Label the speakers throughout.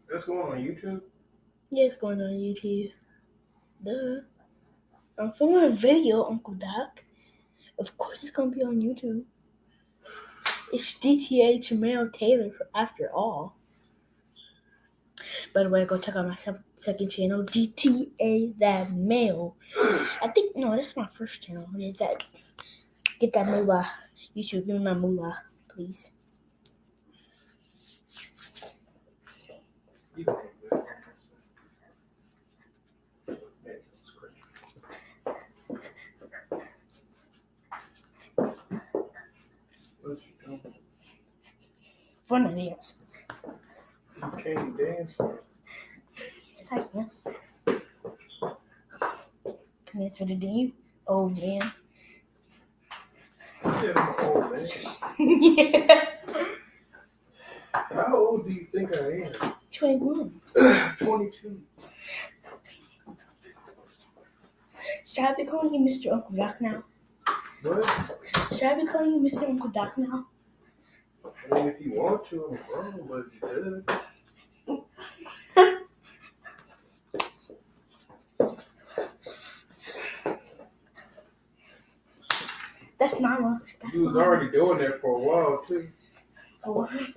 Speaker 1: That's going on YouTube?
Speaker 2: Yeah, it's going on YouTube. Duh. I'm filming a video, Uncle Doc. Of course it's gonna be on YouTube. It's DTA Jamel Taylor after all. By the way, go check out my second channel, GTA That Mail. I think no, that's my first channel. Get that moolah. YouTube, give me my moolah, please.
Speaker 1: You can't do it. What you doing?
Speaker 2: Fun to dance.
Speaker 1: You can't dance.
Speaker 2: Yes, I can. Can dance better than you, old man.
Speaker 1: You said I'm an old man.
Speaker 2: Yeah.
Speaker 1: How old do you think I am?
Speaker 2: 21.
Speaker 1: 22.
Speaker 2: Should I be calling you Mr. Uncle Doc now?
Speaker 1: What?
Speaker 2: Should I be calling you Mr. Uncle Doc now?
Speaker 1: I mean, if you want to, I'm wrong, but you could.
Speaker 2: That's Mama. That's
Speaker 1: You was
Speaker 2: Mama.
Speaker 1: already doing that for a while, too.
Speaker 2: 1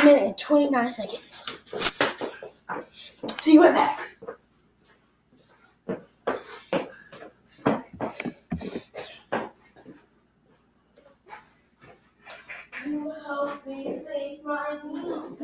Speaker 2: minute and 29 seconds. See you right back. You help me face my needs.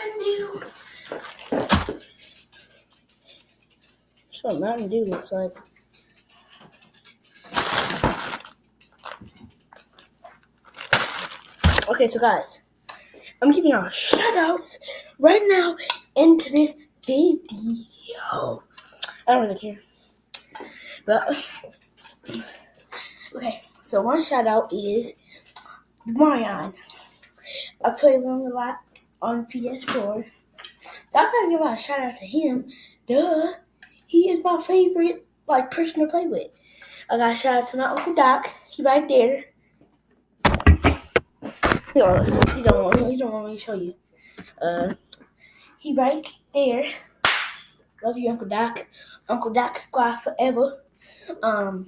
Speaker 2: I knew. That's what Mountain Dew looks like. Okay, so guys, I'm giving y'all shout outs right now into this video. I don't really care. But, okay, so one shout out is Marion. I play with him a lot on PS4. So I'm gonna give a shout out to him. Duh. He is my favorite person to play with. I got a shout out to my Uncle Doc. He right there. He don't want me to show you. He right there. Love you, Uncle Doc. Uncle Doc Squad forever. I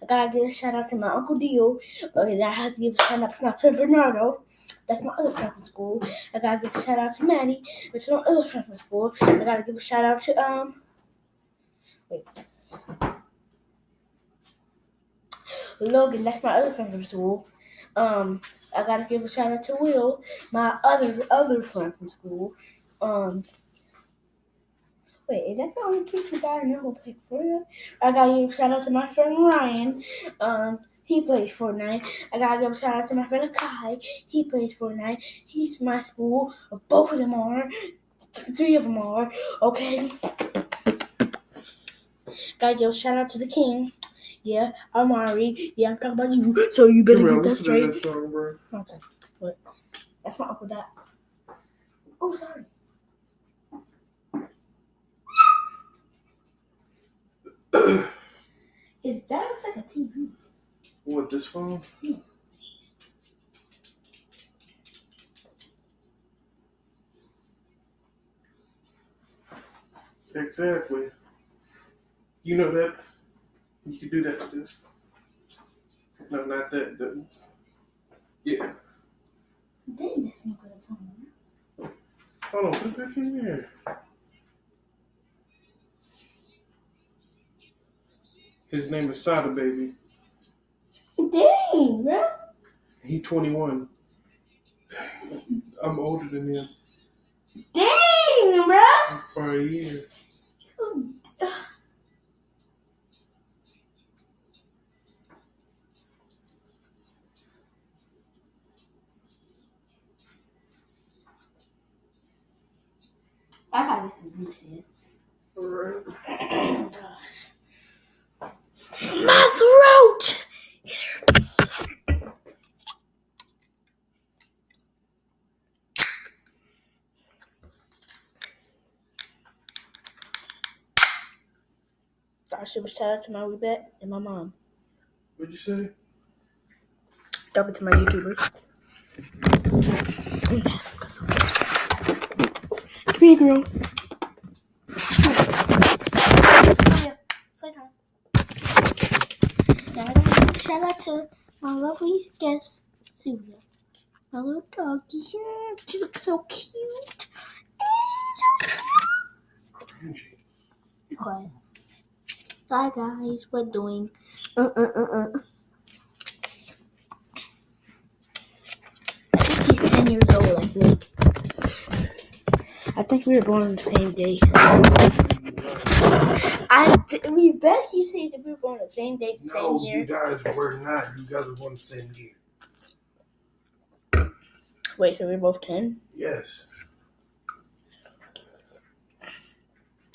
Speaker 2: gotta give a shout out to my Uncle Dio. Okay, I have to give a shout out to my friend Bernardo. That's my other friend from school. I gotta give a shout out to Maddie. That's my other friend from school. I gotta give a shout out to Logan. That's my other friend from school. I gotta give a shout out to Will, my other friend from school. Wait, is that the only people that I know who play Fortnite? I gotta give a shout out to my friend Ryan. He plays Fortnite. I gotta give a shout out to my friend Akai. He plays Fortnite. He's from my school. Both of them are. 3 of them are. Okay. Gotta give a shout out to the King. Yeah, I'm Ari. Yeah, I'm talking about you. So you better get that straight.
Speaker 1: That song, bro.
Speaker 2: Okay. What? That's my Uncle Dad. Oh, sorry. His dad looks like a TV.
Speaker 1: What, this phone?
Speaker 2: Yeah.
Speaker 1: Exactly. You know that. You can do that to this.
Speaker 3: No, not that. Yeah.
Speaker 2: Dang, that's not good at something.
Speaker 3: Hold on, put it back in there. His name is Sada Baby.
Speaker 2: Dang, bro.
Speaker 3: He 21. I'm older than him
Speaker 2: Dang, bro.
Speaker 3: by a year.
Speaker 2: I gotta get some juice in.
Speaker 3: Alright.
Speaker 2: Oh, gosh. My throat! It hurts. I should have shout out to my Rebet and my mom.
Speaker 3: What'd you say?
Speaker 2: Talking to my YouTubers. Come here, girl. Now I gotta shout out to my lovely guest, Suya. My little doggy. She looks so cute. Be quiet. Hi guys, we're doing She's 10 years old, I think. I think we were born on the same day. We bet you say that we were born on the same day, the same year.
Speaker 3: No, you guys were not. You guys were born the same year.
Speaker 2: Wait, so we're both 10?
Speaker 3: Yes.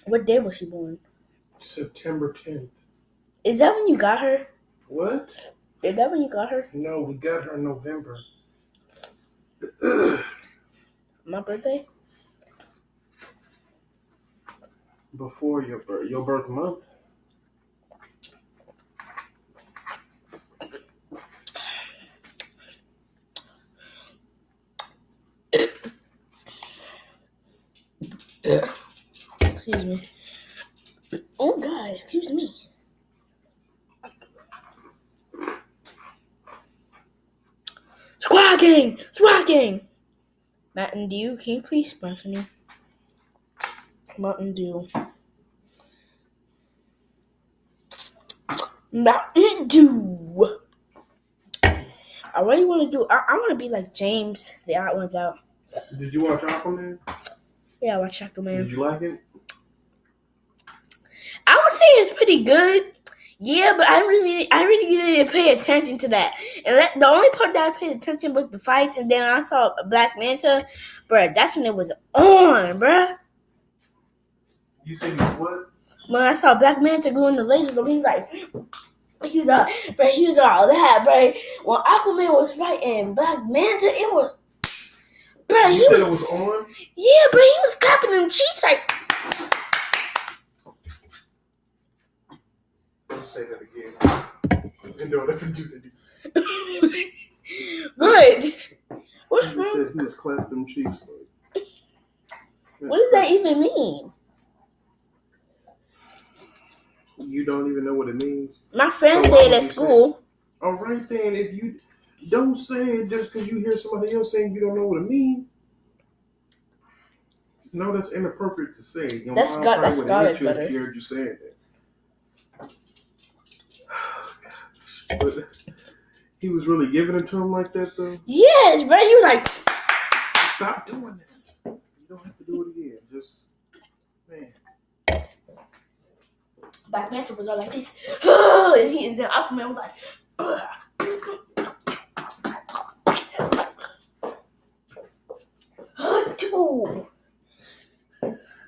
Speaker 2: What day was she born?
Speaker 3: September 10th.
Speaker 2: Is that when you got her?
Speaker 3: What?
Speaker 2: Is that when you got her?
Speaker 3: No, we got her in November.
Speaker 2: My birthday?
Speaker 3: Before your birth month.
Speaker 2: Excuse me. Oh God, excuse me. Squad gang! Squad gang! Mountain Dew, can you please sponsor me? Mountain Dew. Mountain Dew. I really want to do. I want to be like James, the Odd Ones Out.
Speaker 3: Did you watch Aquaman?
Speaker 2: Yeah, I watch Aquaman.
Speaker 3: Did you like it?
Speaker 2: I would say it's pretty good. Yeah, but I really didn't pay attention to that. And the only part that I paid attention was the fights, and then I saw Black Manta, bruh. That's when it was on, bruh.
Speaker 3: You said what?
Speaker 2: When I saw Black Manta going the lasers, he was like, he was all that, bruh. When Aquaman was fighting Black Manta, it was, bruh.
Speaker 3: You said it was on?
Speaker 2: Yeah, bruh. He was clapping them cheeks like.
Speaker 3: Don't say that again. And don't ever do that.
Speaker 2: What? What's
Speaker 3: He
Speaker 2: wrong?
Speaker 3: said he was clapping them cheeks. Like,
Speaker 2: what does that even mean?
Speaker 3: You don't even know what it means?
Speaker 2: My friend said it at school.
Speaker 3: All right, then. If you don't say it just because you hear somebody else saying you don't know what it means. No, that's inappropriate to say. Your
Speaker 2: That's Scottish better.
Speaker 3: If you heard you saying that. But he was really giving it to him like that, though?
Speaker 2: Yes, bro. He was like,
Speaker 3: stop doing that. You don't have to do it again. Just, man.
Speaker 2: Black Manta was all like this. And then Aquaman was like,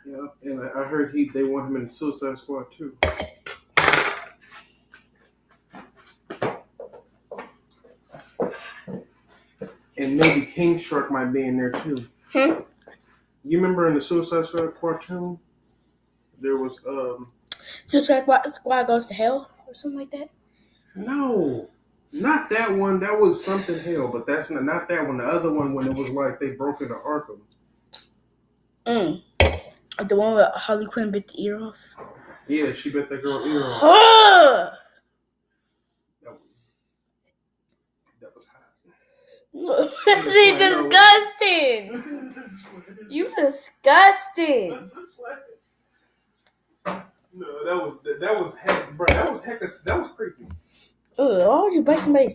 Speaker 3: Yeah, and I heard they want him in the Suicide Squad, too. And maybe King Shark might be in there too. You remember in the Suicide Squad cartoon, there was
Speaker 2: Suicide Squad Goes to Hell or something like that?
Speaker 3: No, not that one. That was something hell, but that's not that one. The other one when it was like they broke into Arkham.
Speaker 2: The one where Harley Quinn bit the ear off?
Speaker 3: Yeah, she bit that girl ear off. was hot.
Speaker 2: See, disgusting. You disgusting.
Speaker 3: No, that was heck, bro. That was creepy.
Speaker 2: Ugh, why would you bite somebody's